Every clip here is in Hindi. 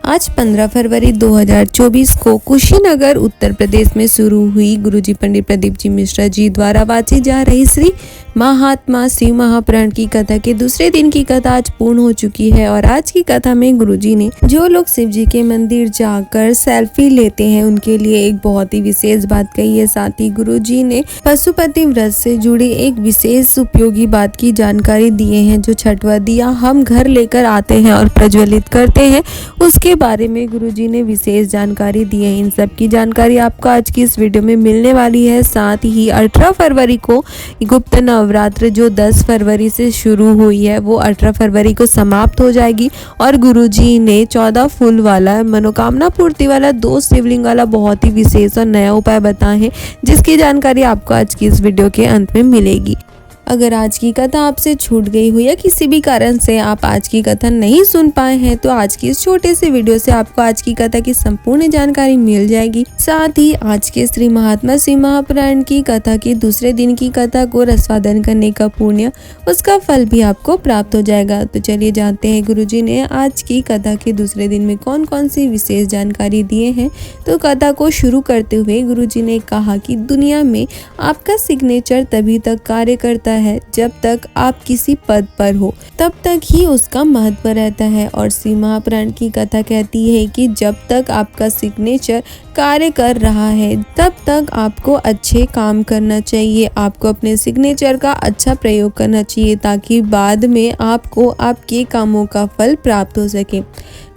आज 15 फरवरी 2024 को कुशीनगर उत्तर प्रदेश में शुरू हुई गुरुजी पंडित प्रदीप जी मिश्रा जी द्वारा वाची जा रही श्री महात्मा शिव महापुराण की कथा के दूसरे दिन की कथा आज पूर्ण हो चुकी है। और आज की कथा में गुरुजी ने जो लोग शिव जी के मंदिर जाकर सेल्फी लेते हैं उनके लिए एक बहुत ही विशेष बात कही है। साथ ही गुरुजी ने पशुपति व्रत से जुड़ी एक विशेष उपयोगी बात की जानकारी दिए हैं। जो छठवा दिया हम घर लेकर आते हैं और प्रज्वलित करते हैं उसके बारे में गुरुजी ने विशेष जानकारी दी है। इन सब की जानकारी आपको आज की इस वीडियो में मिलने वाली है। साथ ही 18 फरवरी को गुप्त नवरात्र जो 10 फरवरी से शुरू हुई है वो 18 फरवरी को समाप्त हो जाएगी। और गुरुजी ने 14 फूल वाला मनोकामना पूर्ति वाला 2 शिवलिंग वाला बहुत ही विशेष और नया उपाय बताए हैं जिसकी जानकारी आपको आज की इस वीडियो के अंत में मिलेगी। अगर आज की कथा आपसे छूट गई हो या किसी भी कारण से आप आज की कथा नहीं सुन पाए हैं तो आज की इस छोटे से वीडियो से आपको आज की कथा की संपूर्ण जानकारी मिल जाएगी। साथ ही आज के श्री महात्मा शिव महापुराण की कथा की दूसरे दिन की कथा को रसवादन करने का पुण्य उसका फल भी आपको प्राप्त हो जाएगा। तो चलिए जानते हैं गुरुजी ने आज की कथा के दूसरे दिन में कौन कौन सी विशेष जानकारी दिए हैं। तो कथा को शुरू करते हुए गुरुजी ने कहा कि दुनिया में आपका सिग्नेचर तभी तक कार्य करता है जब तक आप किसी पद पर हो, तब तक ही उसका महत्व रहता है। और शिव महापुराण की कथा कहती है कि जब तक आपका सिग्नेचर कार्य कर रहा है तब तक आपको अच्छे काम करना चाहिए। आपको अपने सिग्नेचर का अच्छा प्रयोग करना चाहिए ताकि बाद में आपको आपके कामों का फल प्राप्त हो सके।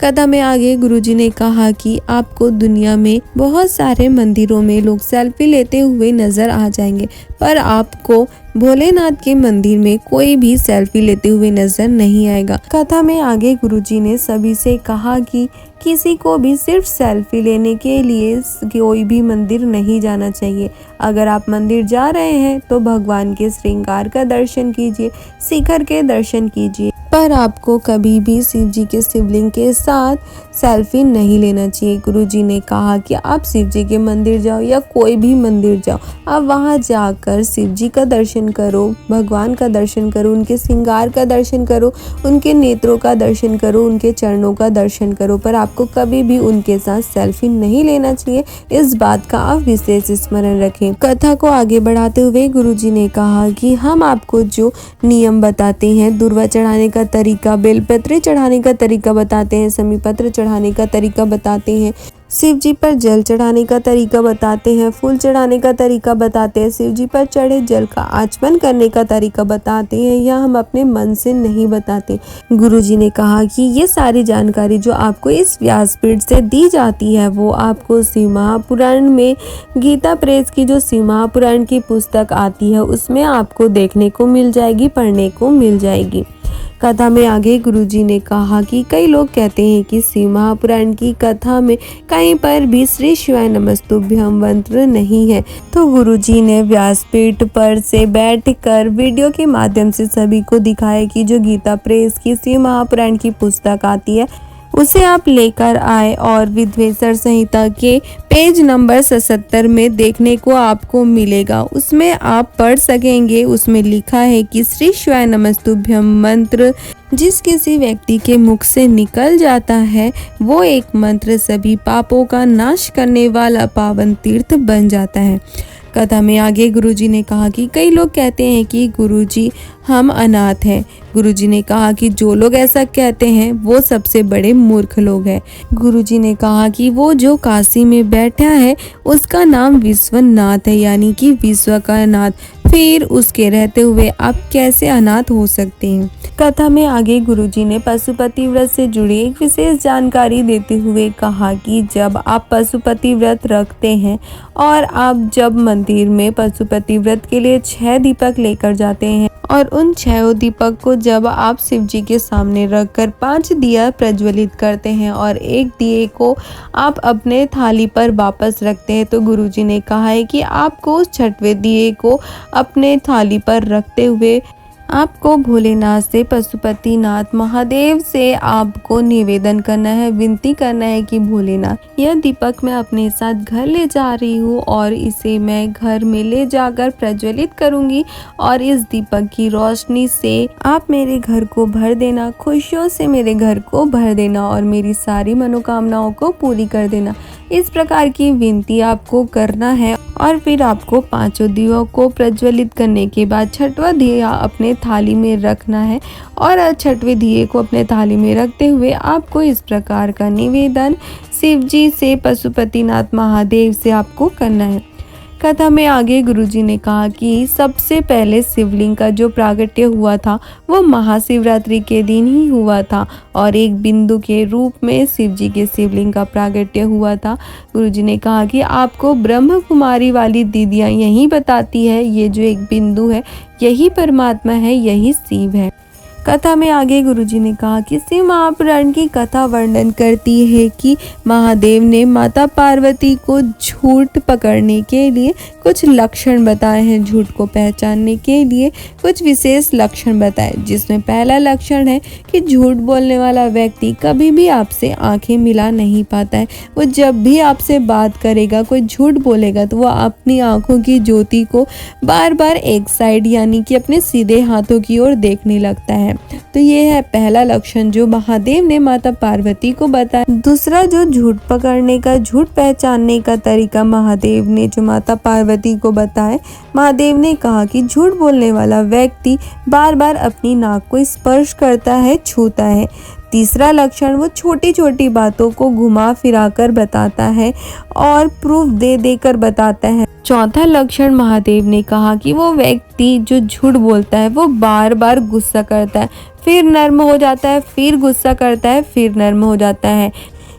कथा में आगे गुरुजी ने कहा कि आपको दुनिया में बहुत सारे मंदिरों में लोग सेल्फी लेते हुए नजर आ जाएंगे पर आपको भोलेनाथ के मंदिर में कोई भी सेल्फी लेते हुए नजर नहीं आएगा। कथा में आगे गुरुजी ने सभी से कहा कि किसी को भी सिर्फ सेल्फी लेने के लिए कोई भी मंदिर नहीं जाना चाहिए। अगर आप मंदिर जा रहे हैं तो भगवान के श्रृंगार का दर्शन कीजिए, शिखर के दर्शन कीजिए, पर आपको कभी भी शिव जी के शिवलिंग के साथ सेल्फी नहीं लेना चाहिए। गुरुजी ने कहा कि आप शिव जी के मंदिर जाओ या कोई भी मंदिर जाओ, आप वहां जाकर शिव जी का दर्शन करो, भगवान का दर्शन करो, उनके श्रृंगार का दर्शन करो, उनके नेत्रों का दर्शन करो, उनके चरणों का दर्शन करो, पर आपको कभी भी उनके साथ सेल्फी नहीं लेना चाहिए। इस बात का आप विशेष स्मरण रखें। कथा को आगे बढ़ाते हुए गुरुजी ने कहा कि हम आपको जो नियम बताते हैं, दूर्वा चढ़ाने का तरीका, बेलपत्र चढ़ाने का तरीका बताते हैं, समी पत्र चढ़ाने का तरीका बताते हैं, शिव जी पर जल चढ़ाने का तरीका बताते हैं, फूल चढ़ाने का तरीका बताते हैं, शिव जी पर चढ़े जल का आचमन करने का तरीका बताते हैं। यह हम अपने मन से नहीं बताते। गुरुजी ने कहा कि ये सारी जानकारी जो आपको इस व्यासपीठ से दी जाती है वो आपको शिव महापुराण में गीता प्रेस की जो शिव महापुराण की पुस्तक आती है उसमें आपको देखने को मिल जाएगी, पढ़ने को मिल जाएगी। कथा में आगे गुरुजी ने कहा कि कई लोग कहते हैं कि शिव महापुराण की कथा में कहीं पर भी श्री शिवाय नमस्तुभ्यं मंत्र नहीं है। तो गुरुजी ने व्यासपीठ पर से बैठकर वीडियो के माध्यम से सभी को दिखाया कि जो गीता प्रेस की शिव महापुराण की पुस्तक आती है उसे आप लेकर आए और विद्वेषर संहिता के पेज नंबर 77 में देखने को आपको मिलेगा। उसमें आप पढ़ सकेंगे। उसमें लिखा है कि श्री शिवाय नमस्तुभ्यं मंत्र जिस किसी व्यक्ति के मुख से निकल जाता है वो एक मंत्र सभी पापों का नाश करने वाला पावन तीर्थ बन जाता है। कथा में आगे गुरुजी ने कहा कि कई लोग कहते हैं कि गुरुजी हम अनाथ हैं। गुरुजी ने कहा कि जो लोग ऐसा कहते हैं वो सबसे बड़े मूर्ख लोग हैं। गुरुजी ने कहा कि वो जो काशी में बैठा है उसका नाम विश्वनाथ है, यानी कि विश्व का नाथ, फिर उसके रहते हुए आप कैसे अनाथ हो सकते हैं। कथा में आगे गुरुजी ने पशुपति व्रत से जुड़ी एक विशेष जानकारी देते हुए कहा कि जब आप पशुपति व्रत रखते हैं और आप जब मंदिर में पशुपति व्रत के लिए 6 दीपक लेकर जाते हैं और उन 6 दीपक को जब आप शिव जी के सामने रखकर 5 दिया प्रज्वलित करते हैं और एक दिए को आप अपने थाली पर वापस रखते हैं तो गुरुजी ने कहा है कि आपको उस 6वें दिए को अपने थाली पर रखते हुए आपको भोलेनाथ से, पशुपतिनाथ महादेव से आपको निवेदन करना है, विनती करना है कि भोलेनाथ, यह दीपक मैं अपने साथ घर ले जा रही हूँ और इसे मैं घर में ले जाकर प्रज्वलित करूँगी और इस दीपक की रोशनी से आप मेरे घर को भर देना, खुशियों से मेरे घर को भर देना और मेरी सारी मनोकामनाओं को पूरी कर देना। इस प्रकार की विनती आपको करना है और फिर आपको 5 दियों को प्रज्वलित करने के बाद 6वां दिया अपने थाली में रखना है और 6वें दिए को अपने थाली में रखते हुए आपको इस प्रकार का निवेदन शिव जी से, पशुपतिनाथ महादेव से आपको करना है। कथा में आगे गुरुजी ने कहा कि सबसे पहले शिवलिंग का जो प्रागट्य हुआ था वो महाशिवरात्रि के दिन ही हुआ था और एक बिंदु के रूप में शिव जी के शिवलिंग का प्रागट्य हुआ था। गुरुजी ने कहा कि आपको ब्रह्म कुमारी वाली दीदियाँ यही बताती है, ये जो एक बिंदु है यही परमात्मा है, यही शिव है। कथा में आगे गुरुजी ने कहा कि शिव महापुराण की कथा वर्णन करती है कि महादेव ने माता पार्वती को झूठ पकड़ने के लिए कुछ लक्षण बताए हैं, झूठ को पहचानने के लिए कुछ विशेष लक्षण बताए, जिसमें पहला लक्षण है कि झूठ बोलने वाला व्यक्ति कभी भी आपसे आंखें मिला नहीं पाता है। वो जब भी आपसे बात करेगा, कोई झूठ बोलेगा तो वो अपनी आंखों की ज्योति को बार बार एक साइड यानी कि अपने सीधे हाथों की ओर देखने लगता है। तो ये है पहला लक्षण जो महादेव ने माता पार्वती को बताया। दूसरा जो झूठ पकड़ने का, झूठ पहचानने का तरीका महादेव ने जो माता पार्वती को बताया, महादेव ने कहा कि झूठ बोलने वाला व्यक्ति बार बार अपनी नाक को स्पर्श करता है, छूता है। तीसरा लक्षण, वो छोटी छोटी बातों को घुमा फिरा कर बताता है और प्रूफ दे देकर बताता है। चौथा लक्षण महादेव ने कहा कि वो व्यक्ति जो झूठ बोलता है वो बार बार गुस्सा करता है, फिर नर्म हो जाता है, फिर गुस्सा करता है, फिर नर्म हो जाता है।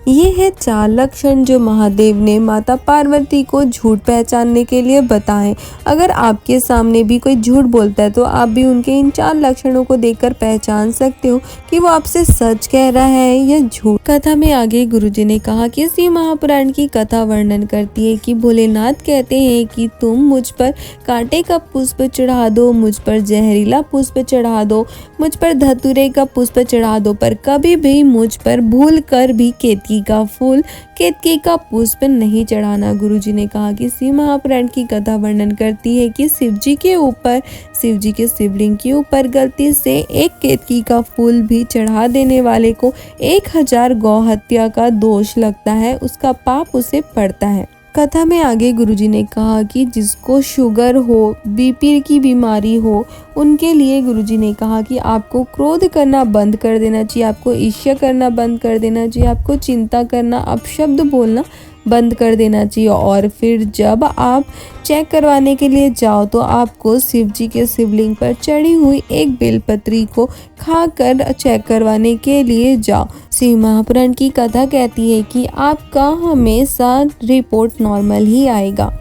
ये है 4 लक्षण जो महादेव ने माता पार्वती को झूठ पहचानने के लिए बताए। अगर आपके सामने भी कोई झूठ बोलता है तो आप भी उनके इन 4 लक्षणों को देखकर पहचान सकते हो कि वो आपसे सच कह रहा है या झूठ। कथा में आगे गुरुजी ने कहा कि शिव महापुराण की कथा वर्णन करती है कि भोलेनाथ कहते हैं कि तुम मुझ पर कांटे का पुष्प चढ़ा दो, मुझ पर जहरीला पुष्प चढ़ा दो, मुझ पर धतूरे का पुष्प चढ़ा दो, पर कभी भी मुझ पर भूल कर भी केतकी का फूल, केतकी का पुष्प नहीं चढ़ाना। गुरुजी ने कहा कि शिव महापुराण की कथा वर्णन करती है कि शिव जी के ऊपर, शिव जी के शिवलिंग के ऊपर गलती से एक केतकी का फूल भी चढ़ा देने वाले को 1000 गौ हत्या का दोष लगता है, उसका पाप उसे पड़ता है। कथा में आगे गुरुजी ने कहा कि जिसको शुगर हो, बीपी की बीमारी हो, उनके लिए गुरुजी ने कहा कि आपको क्रोध करना बंद कर देना चाहिए, आपको ईर्ष्या करना बंद कर देना चाहिए, आपको चिंता करना, अपशब्द बोलना बंद कर देना चाहिए और फिर जब आप चेक करवाने के लिए जाओ तो आपको शिव जी के शिवलिंग पर चढ़ी हुई एक बेलपत्री को खाकर चेक करवाने के लिए जाओ। शिव महापुराण की कथा कहती है कि आपका हमेशा रिपोर्ट नॉर्मल ही आएगा।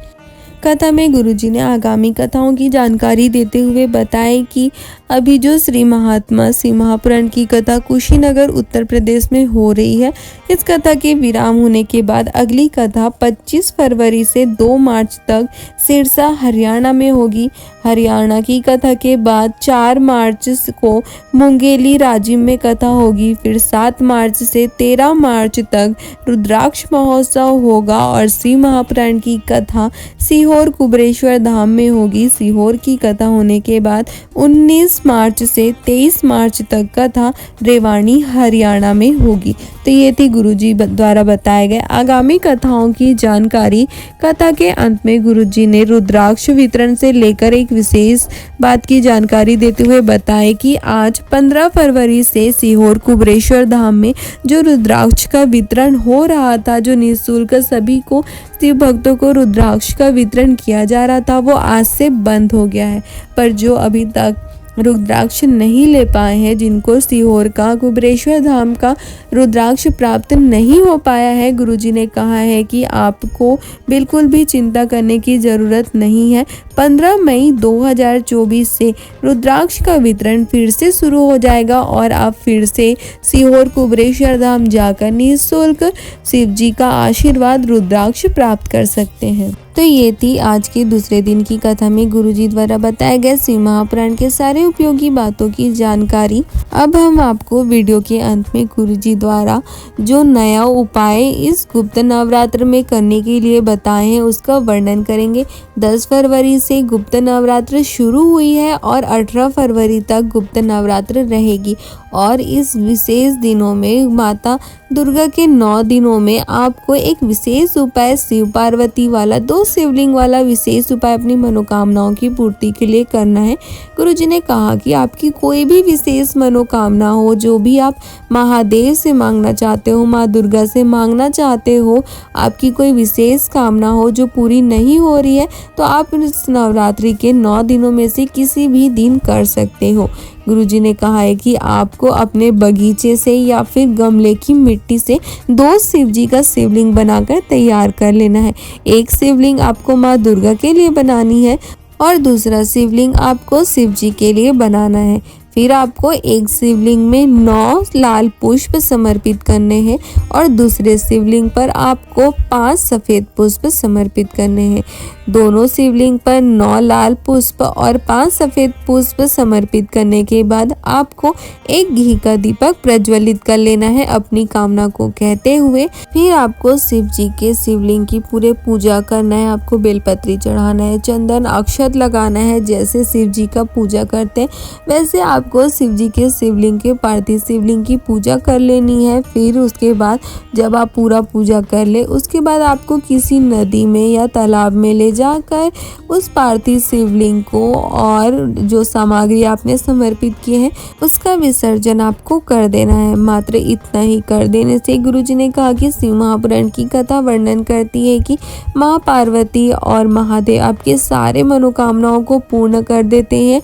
कथा में गुरुजी ने आगामी कथाओं की जानकारी देते हुए बताया कि अभी जो श्री महात्मा शिव महापुराण की कथा कुशीनगर उत्तर प्रदेश में हो रही है, इस कथा के विराम होने के बाद अगली कथा 25 फरवरी से 2 मार्च तक सिरसा हरियाणा में होगी। हरियाणा की कथा के बाद 4 मार्च को मुंगेली राजिम में कथा होगी, फिर 7 मार्च से 13 मार्च तक रुद्राक्ष महोत्सव होगा और शिव महापुराण की कथा सीहोर कुबरेश्वर धाम में होगी। सीहोर की कथा होने के बाद 19 मार्च से 23 मार्च तक कथा रेवाड़ी हरियाणा में होगी। तो ये थी गुरुजी द्वारा बताए गए आगामी कथाओं की जानकारी। कथा के अंत में गुरुजी ने रुद्राक्ष वितरण से लेकर एक विशेष बात की जानकारी देते हुए बताया कि आज 15 फरवरी से सीहोर कुबरेश्वर धाम में जो रुद्राक्ष का वितरण हो रहा था, जो निःशुल्क सभी को शिव भक्तों को रुद्राक्ष का वितरण किया जा रहा था, वो आज से बंद हो गया है। पर जो अभी तक रुद्राक्ष नहीं ले पाए हैं, जिनको सीहोर का कुबरेश्वर धाम का रुद्राक्ष प्राप्त नहीं हो पाया है, गुरुजी ने कहा है कि आपको बिल्कुल भी चिंता करने की ज़रूरत नहीं है। 15 मई 2024 से रुद्राक्ष का वितरण फिर से शुरू हो जाएगा और आप फिर से सीहोर कुबरेश्वर धाम जाकर निःशुल्क शिव जी का आशीर्वाद रुद्राक्ष प्राप्त कर सकते हैं। तो तो ये थी आज के दूसरे दिन की कथा में गुरुजी द्वारा बताए गए शिव महापुराण के सारे उपयोगी बातों की जानकारी। अब हम आपको वीडियो के अंत में गुरुजी द्वारा जो नया उपाय इस गुप्त नवरात्र में करने के लिए बताए हैं उसका वर्णन करेंगे। 10 फरवरी से गुप्त नवरात्र शुरू हुई है और 18 फरवरी तक गुप्त नवरात्र रहेगी और इस विशेष दिनों में माता दुर्गा के 9 दिनों में आपको एक विशेष उपाय शिव पार्वती वाला 2 शिवलिंग वाला विशेष उपाय अपनी मनोकामनाओं की पूर्ति के लिए करना है। गुरुजी ने कहा कि आपकी कोई भी विशेष मनोकामना हो, जो भी आप महादेव से मांगना चाहते हो, माँ दुर्गा से मांगना चाहते हो, आपकी कोई विशेष कामना हो जो पूरी नहीं हो रही है, तो आप इस नवरात्रि के 9 दिनों में से किसी भी दिन कर सकते हो। गुरुजी ने कहा है कि आपको अपने बगीचे से या फिर गमले की मिट्टी से 2 शिवजी का शिवलिंग बनाकर तैयार कर लेना है। एक शिवलिंग आपको माँ दुर्गा के लिए बनानी है और दूसरा शिवलिंग आपको शिवजी के लिए बनाना है। फिर आपको एक शिवलिंग में 9 लाल पुष्प समर्पित करने हैं और दूसरे शिवलिंग पर आपको 5 सफ़ेद पुष्प समर्पित करने हैं। दोनों शिवलिंग पर 9 लाल पुष्प और 5 सफ़ेद पुष्प समर्पित करने के बाद आपको एक घी का दीपक प्रज्वलित कर लेना है अपनी कामना को कहते हुए। फिर आपको शिव जी के शिवलिंग की पूरे पूजा करना है। आपको बेलपत्री चढ़ाना है, चंदन अक्षत लगाना है। जैसे शिव जी का पूजा करते हैं वैसे आपको शिव जी के शिवलिंग के पार्थिव शिवलिंग की पूजा कर लेनी है। फिर उसके बाद जब आप पूरा पूजा कर ले उसके बाद आपको किसी नदी में या तालाब में ले जाकर उस पार्थिव शिवलिंग को और जो सामग्री आपने समर्पित किए हैं उसका विसर्जन आपको कर देना है। मात्र इतना ही कर देने से गुरुजी ने कहा कि शिव महापुराण की कथा वर्णन करती है कि माँ पार्वती और महादेव आपके सारे मनोकामनाओं को पूर्ण कर देते हैं।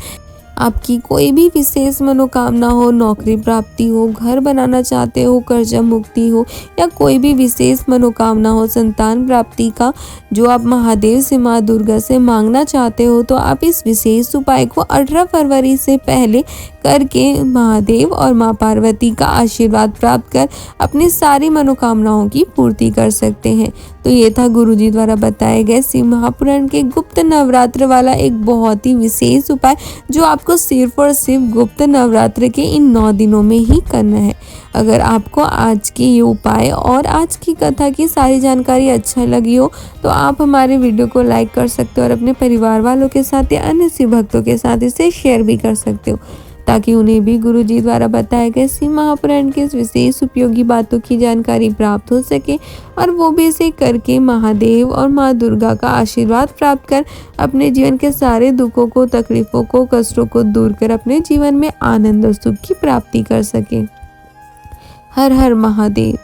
आपकी कोई भी विशेष मनोकामना हो, नौकरी प्राप्ति हो, घर बनाना चाहते हो, कर्जा मुक्ति हो या कोई भी विशेष मनोकामना हो, संतान प्राप्ति का जो आप महादेव से माँ दुर्गा से मांगना चाहते हो, तो आप इस विशेष उपाय को 18 फरवरी से पहले करके महादेव और माँ पार्वती का आशीर्वाद प्राप्त कर अपनी सारी मनोकामनाओं की पूर्ति कर सकते हैं। तो ये था गुरुजी द्वारा बताए गए शिव महापुराण के गुप्त नवरात्र वाला एक बहुत ही विशेष उपाय जो आपको सिर्फ और सिर्फ गुप्त नवरात्र के इन 9 दिनों में ही करना है। अगर आपको आज के ये उपाय और आज की कथा की सारी जानकारी अच्छा लगी हो तो आप हमारे वीडियो को लाइक कर सकते हो और अपने परिवार वालों के साथ या अन्य शिव भक्तों के साथ इसे शेयर भी कर सकते हो ताकि उन्हें भी गुरुजी द्वारा बताए गए शिव महापुराण के विशेष उपयोगी बातों की जानकारी प्राप्त हो सके और वो भी इसे करके महादेव और माँ दुर्गा का आशीर्वाद प्राप्त कर अपने जीवन के सारे दुखों को, तकलीफों को, कष्टों को दूर कर अपने जीवन में आनंद और सुख की प्राप्ति कर सके। हर हर महादेव।